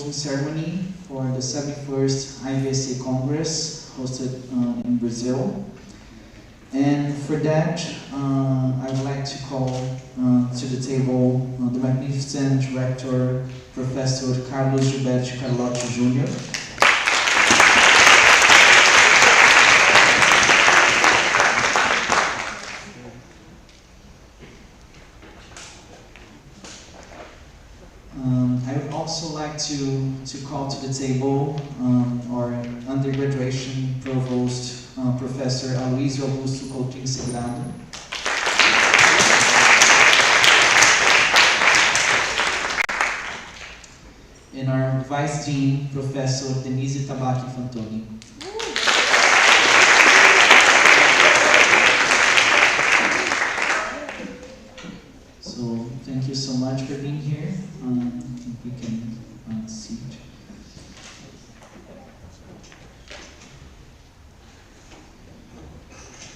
closing ceremony for the 71st IVSA Congress hosted in Brazil. And for that, I would like to call to the table the magnificent Rector, Professor Carlos Gilberto Carlotti Jr. I would also like to call to the table our undergraduation provost, Professor Aloysio Augusto Coutinho Segurado. And our Vice Dean, Professor Denise Tabaki Fantoni. So thank you so much for being here. I think we can see it.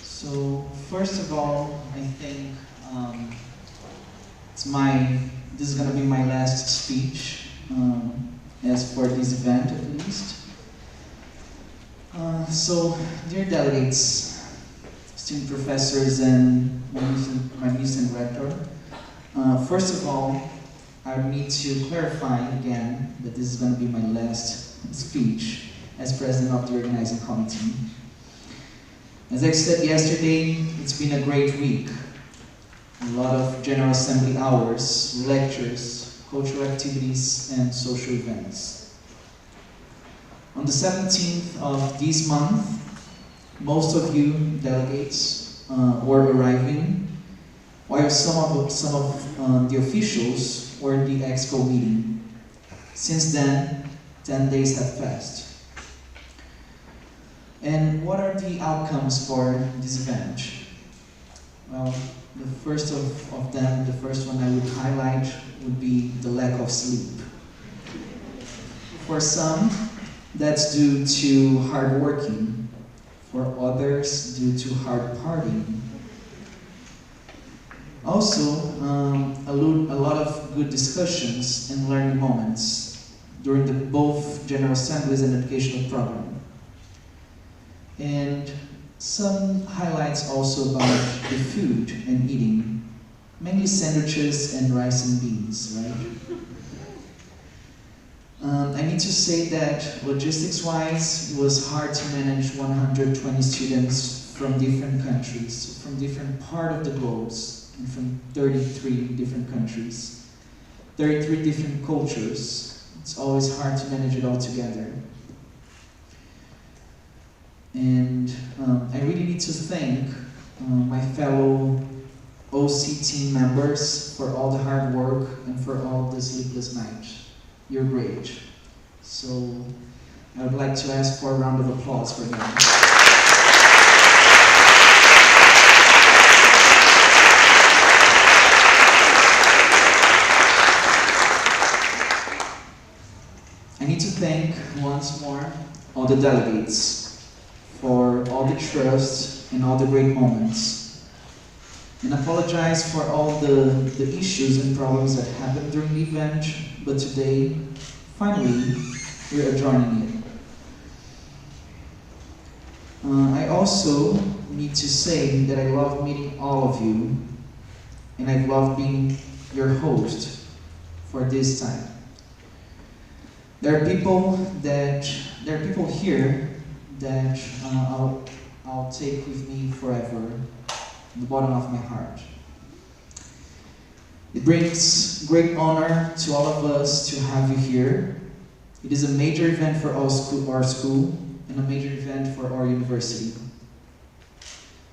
So first of all, I think this is going to be my last speech, as for this event at least. So dear delegates, esteemed professors and magnificent rector, first of all, I need to clarify again that this is going to be my last speech as president of the organizing committee. As I said yesterday, it's been a great week. A lot of General Assembly hours, lectures, cultural activities, and social events. On the 17th of this month, most of you delegates were arriving, while some of the officials were in the Exco meeting. Since then, 10 days have passed. And what are the outcomes for this event? Well, the first of them, the first one I would highlight would be the lack of sleep. For some, that's due to hard working. For others, due to hard partying. Also, a lot of good discussions and learning moments during both General Assemblies and educational program. And some highlights also about the food and eating, mainly sandwiches and rice and beans, right? I need to say that logistics-wise, it was hard to manage 120 students from different countries, from different parts of the globe, and from 33 different countries, 33 different cultures. It's always hard to manage it all together. And I really need to thank my fellow OC team members for all the hard work and for all the sleepless nights. You're great. So I would like to ask for a round of applause for them. I need to thank once more all the delegates for all the trust and all the great moments. And apologize for all the issues and problems that happened during the event, but today, finally, we're adjourning it. I also need to say that I love meeting all of you, and I love being your host for this time. There are people here that I'll take with me forever, in the bottom of my heart. It brings great honor to all of us to have you here. It is a major event for our school and a major event for our university.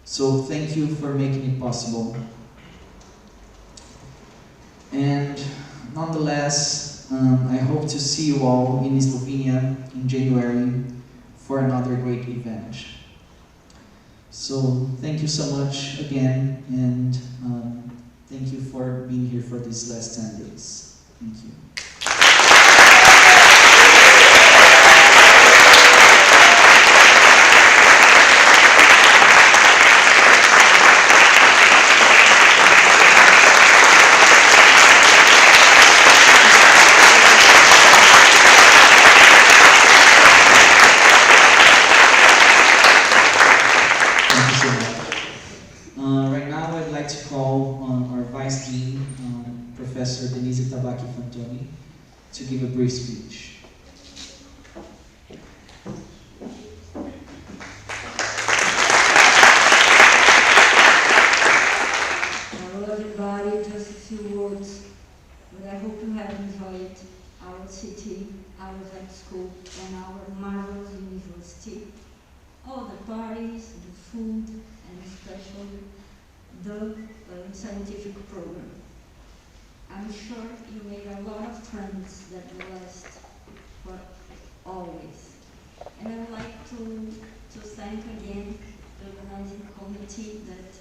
So thank you for making it possible. And nonetheless, I hope to see you all in Slovenia in January for another great event. So thank you so much again, and thank you for being here for these last 10 days. Thank you. to give a brief speech. Hello everybody, just a few words, but I hope you have enjoyed our city, our vet school, and our marvelous university. All the parties, the food, and especially the scientific program. I'm sure you made a lot of friends that will last for always. And I would like to thank again the organizing committee that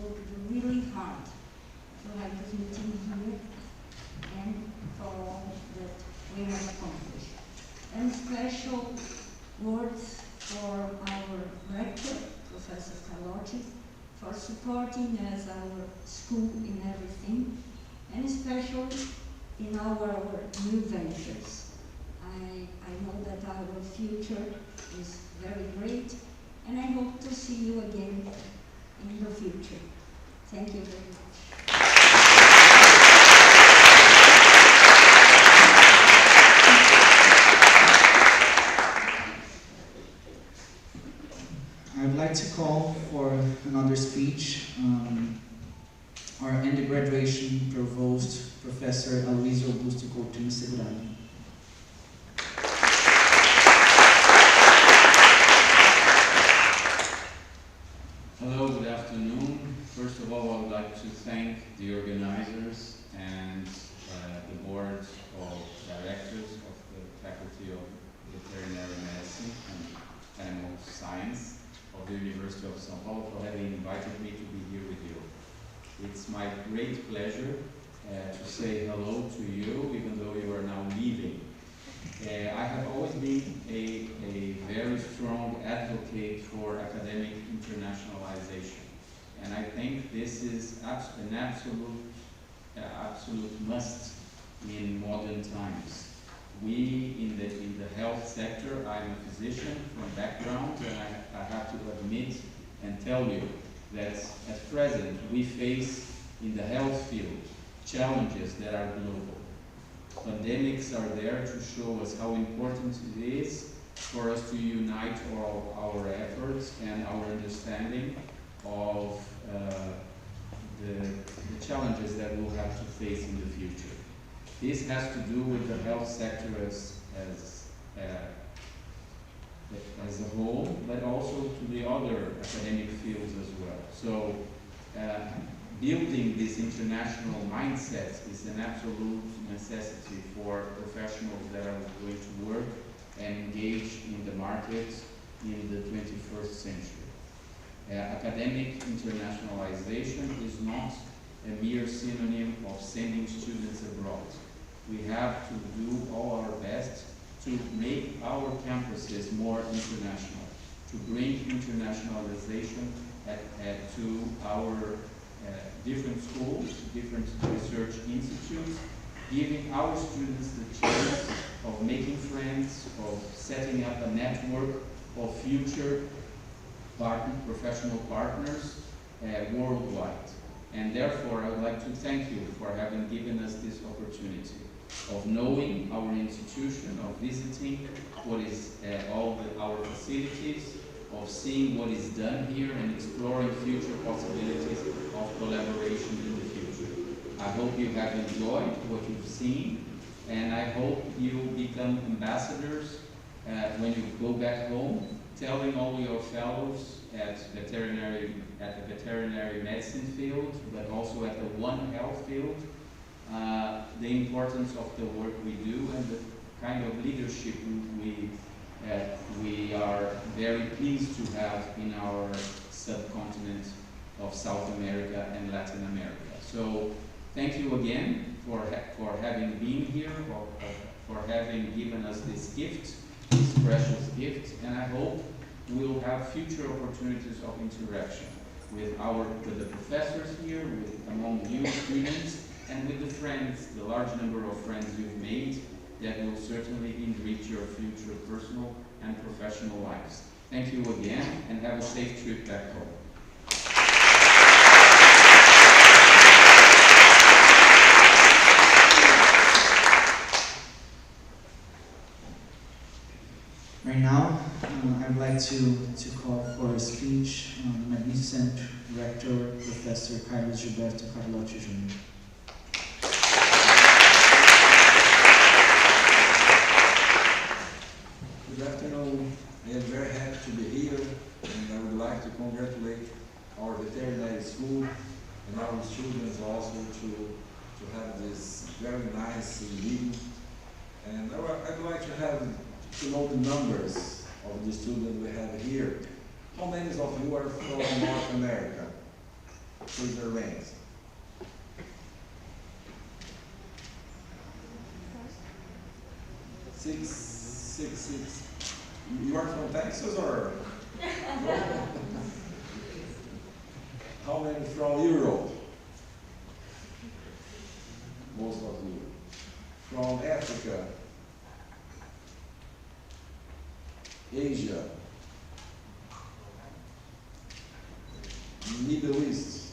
worked really hard to have this meeting here and for all that we have accomplished. And special words for our rector, Professor Carlotti, for supporting us, our school in everything, and especially in our new ventures. I know that our future is very great, and I hope to see you again in the future. Thank you very much. I'd like to call for another speech. Our end of graduation provost, Professor Aloysio Augusto Coutinho Segurado. Hello, good afternoon. First of all, I would like to thank the organizers and the board of directors of the Faculty of Veterinary Medicine and Animal Science of the University of São Paulo for having invited me to be here with you. It's my great pleasure to say hello to you, even though you are now leaving. I have always been a very strong advocate for academic internationalization, and I think this is an absolute must in modern times. We in the health sector, I'm a physician from background, and I have to admit and tell you that at present we face in the health field challenges that are global. Pandemics are there to show us how important it is for us to unite all our efforts and our understanding of the challenges that we'll have to face in the future. This has to do with the health sector as a whole, but also to the other academic fields as well. So building this international mindset is an absolute necessity for professionals that are going to work and engage in the market in the 21st century. Academic internationalization is not a mere synonym of sending students abroad. We have to do all our best to make our campuses more international, to bring internationalization to our different schools, different research institutes, giving our students the chance of making friends, of setting up a network of future professional partners worldwide. And therefore, I would like to thank you for having given us this opportunity of knowing our institution, of visiting what is our facilities, of seeing what is done here and exploring future possibilities of collaboration in the future. I hope you have enjoyed what you've seen, and I hope you become ambassadors when you go back home, telling all your fellows at the veterinary medicine field, but also at the One Health field, the importance of the work we do and the kind of leadership we are very pleased to have in our subcontinent of South America and Latin America. So thank you again for having been here, for having given us this gift, this precious gift, and I hope we'll have future opportunities of interaction with the professors here, among you students, and with the friends, the large number of friends you've made that will certainly enrich your future personal and professional lives. Thank you again, and have a safe trip back home. Right now, I'd like to call for a speech magnificent Rector, Professor Carlos Gilberto Carlotti Jr. Good afternoon. I am very happy to be here, and I would like to congratulate our veterinary school and our students also to have this very nice meeting. And I'd like to know the numbers of the students we have here. How many of you are from North America? Please arrange. 666. You are from Texas or? How many from Europe? Most of you. From Africa, Asia, Middle East.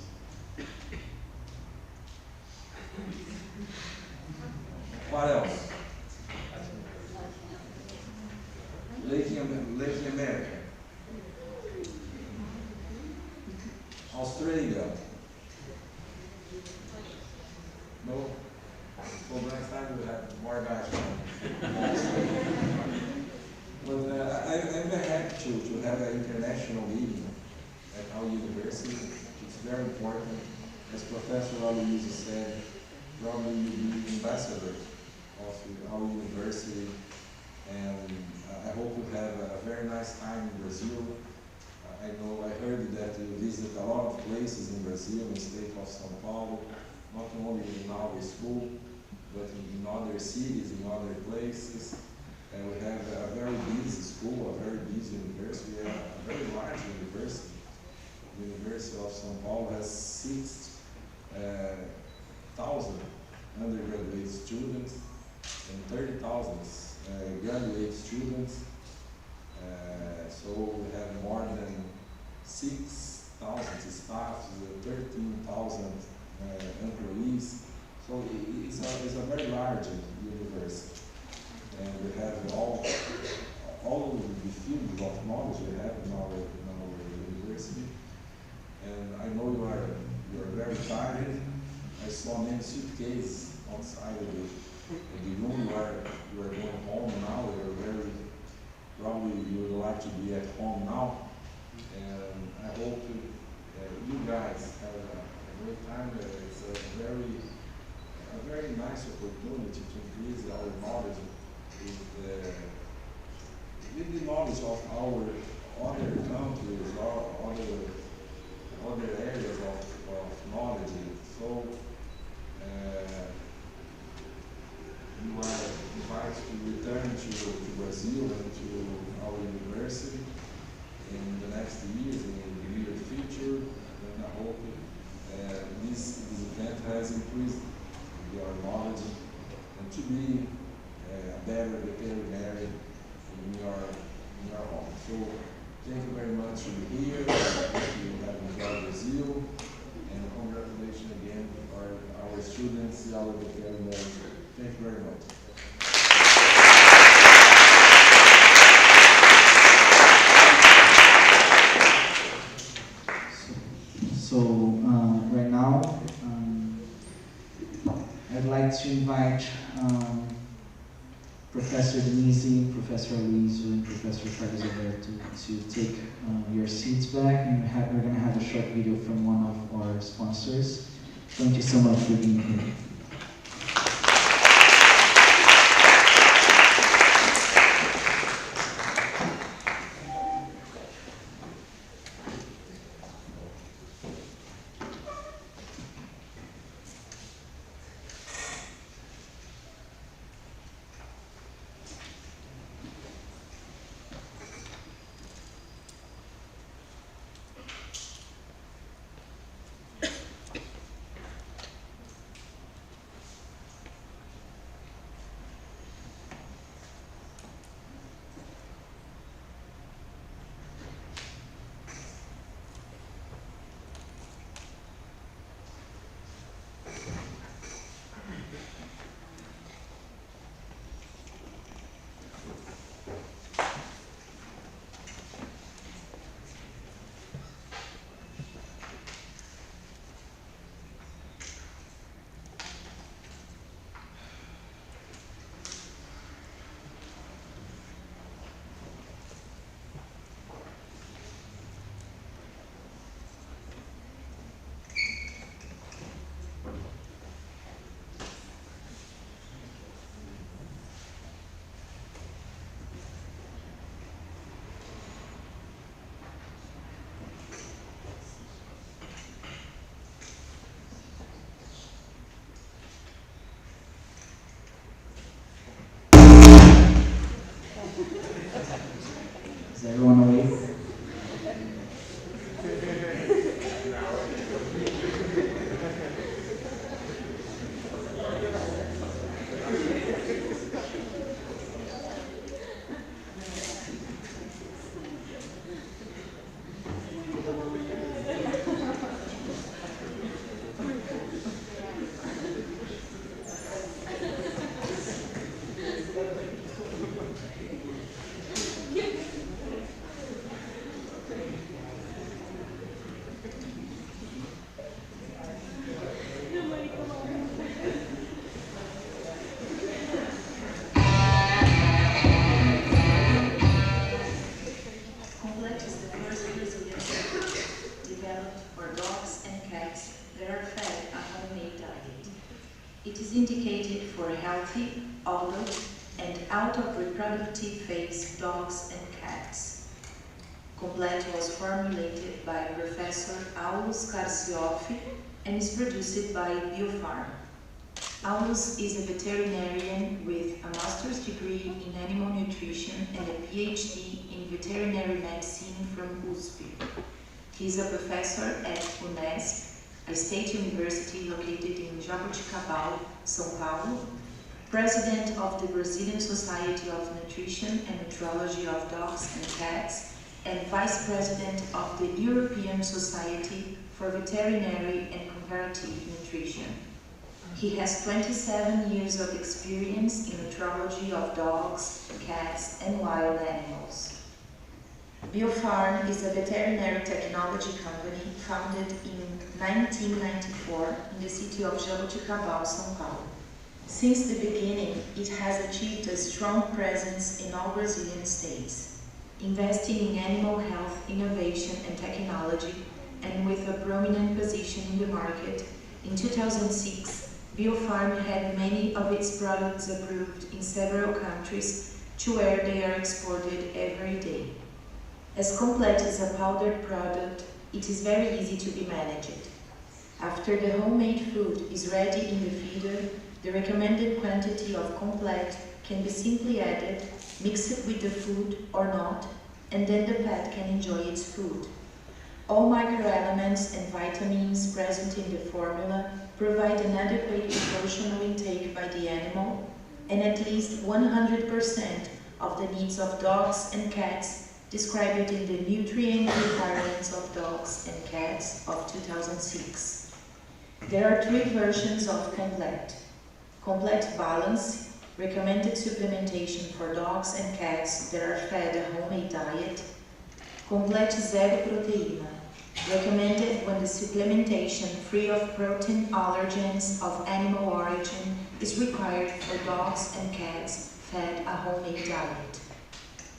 What else? Latin America, Australia. No? So next time we have more guys from Australia. But I'm very happy to have an international meeting at our university. It's very important. As Professor Aloysio said, probably you'll be ambassador of our university. And I hope you have a very nice time in Brazil. I heard that you visit a lot of places in Brazil, in the state of São Paulo, not only in our school, but in other cities, in other places. And we have a very busy school, a very busy university, a very large university. The University of São Paulo has 6,000 undergraduate students and 30,000 graduate students. So we have more than 6,000 staff, 13,000 employees. So it's a very large university. And we have all the fields of knowledge we have in our university. And I know you are very tired. I saw many suitcases outside the room where you are going home now. Probably you would like to be at home now. And I hope you guys have a great time. It's a very nice opportunity to increase our knowledge with the knowledge of our other countries, or other areas of knowledge. So you are invited to return to Brazil and to our university in the next years, in the near future. And I hope this event has increased your knowledge and to be a better veterinary in your home. So thank you very much for being here. You have enjoyed Brazil, and congratulations again for our students, our veterinarians. Thank you very much. So right now, I'd like to invite Professor Denise, Professor Aloysio, and Professor Carlos Alberto to take your seats back, and we're going to have a short video from one of our sponsors. Thank you so much for being here. everyone awake? Complex is the first Brazilian product developed for dogs and cats that are fed a homemade diet. It is indicated for healthy, adult, and out of reproductive phase dogs and cats. Complete was formulated by Professor Aulus Carciofi and is produced by Biofarm. Aulus is a veterinarian with a master's degree in animal nutrition and a PhD in veterinary medicine from USP. He is a professor at UNESP, a state university located in Jaboticabal, São Paulo, president of the Brazilian Society of Nutrition and Metrology of Dogs and Cats, and vice president of the European Society for Veterinary and Comparative Nutrition. He has 27 years of experience in metrology of dogs, cats, and wild animals. Biofarm is a veterinary technology company founded in 1994 in the city of Jaboticabal, São Paulo. Since the beginning, it has achieved a strong presence in all Brazilian states, investing in animal health, innovation, and technology, and with a prominent position in the market. In 2006, Biofarm had many of its products approved in several countries to where they are exported every day. As Complete is a powdered product, it is very easy to be managed. After the homemade food is ready in the feeder, the recommended quantity of Complete can be simply added, mixed with the food or not, and then the pet can enjoy its food. All microelements and vitamins present in the formula provide an adequate nutritional intake by the animal, and at least 100% of the needs of dogs and cats described in the Nutrient Requirements of Dogs and Cats of 2006. There are 3 versions of Complete. Complete Balance, recommended supplementation for dogs and cats that are fed a homemade diet. Complete Zero Proteína, recommended when the supplementation free of protein allergens of animal origin is required for dogs and cats fed a homemade diet.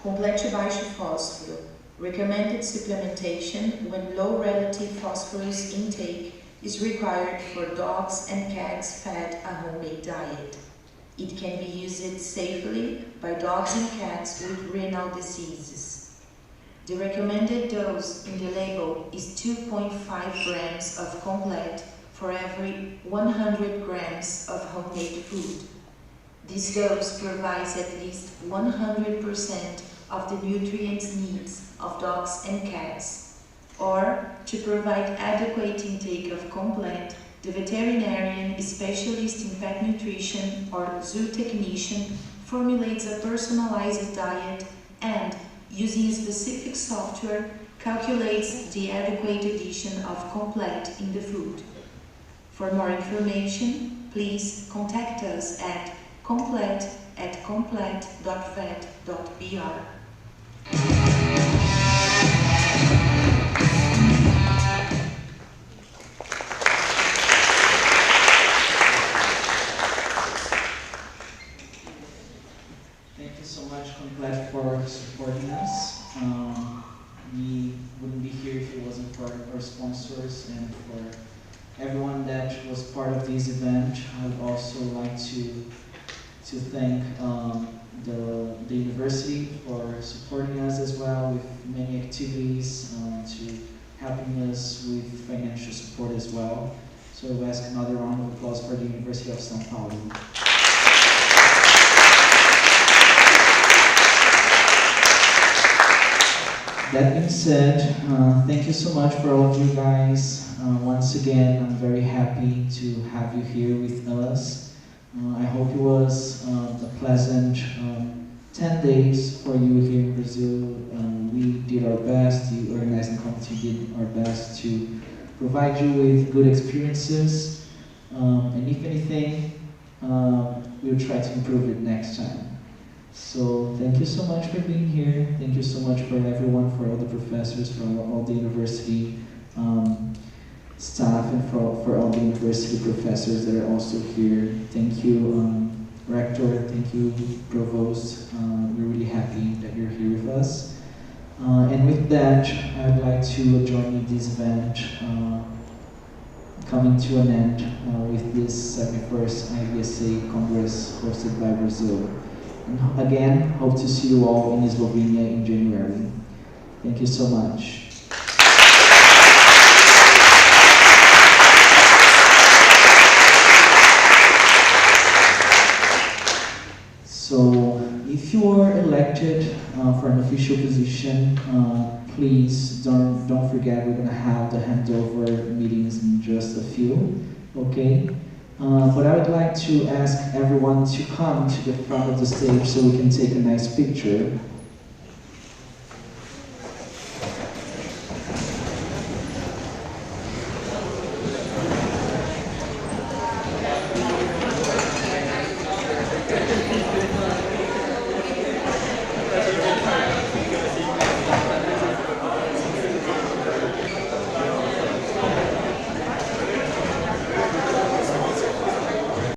Complete Baixo Fósforo, recommended supplementation when low relative phosphorus intake is required for dogs and cats fed a homemade diet. It can be used safely by dogs and cats with renal diseases. The recommended dose in the label is 2.5 grams of Complete for every 100 grams of homemade food. This dose provides at least 100% of the nutrients needs of dogs and cats. Or, to provide adequate intake of Complete, the veterinarian specialist in pet nutrition or zoo technician formulates a personalized diet and, using specific software, calculates the adequate addition of Complete in the food. For more information, please contact us at complete@complete.vet.br. Thank you so much, Complete, for supporting us. We wouldn't be here if it wasn't for our sponsors and for everyone that was part of this event. I would also like to thank the university for supporting us as well with many activities, to helping us with financial support as well. So we ask another round of applause for the University of São Paulo. That being said, thank you so much for all of you guys. Once again, I'm very happy to have you here with us. I hope it was a pleasant 10 days for you here in Brazil. We did our best, the organizing committee did our best to provide you with good experiences. And if anything, we'll try to improve it next time. So thank you so much for being here. Thank you so much for everyone, for all the professors, for all the university staff, and for all the university professors that are also here. Thank you, Rector. Thank you, Provost. We're really happy that you're here with us. And with that, I'd like to adjourn this event coming to an end with this 71st IVSA Congress hosted by Brazil. And again, hope to see you all in Slovenia in January. Thank you so much. So, if you are elected for an official position, please don't forget we're gonna have the handover meetings in just a few, okay? But I would like to ask everyone to come to the front of the stage so we can take a nice picture.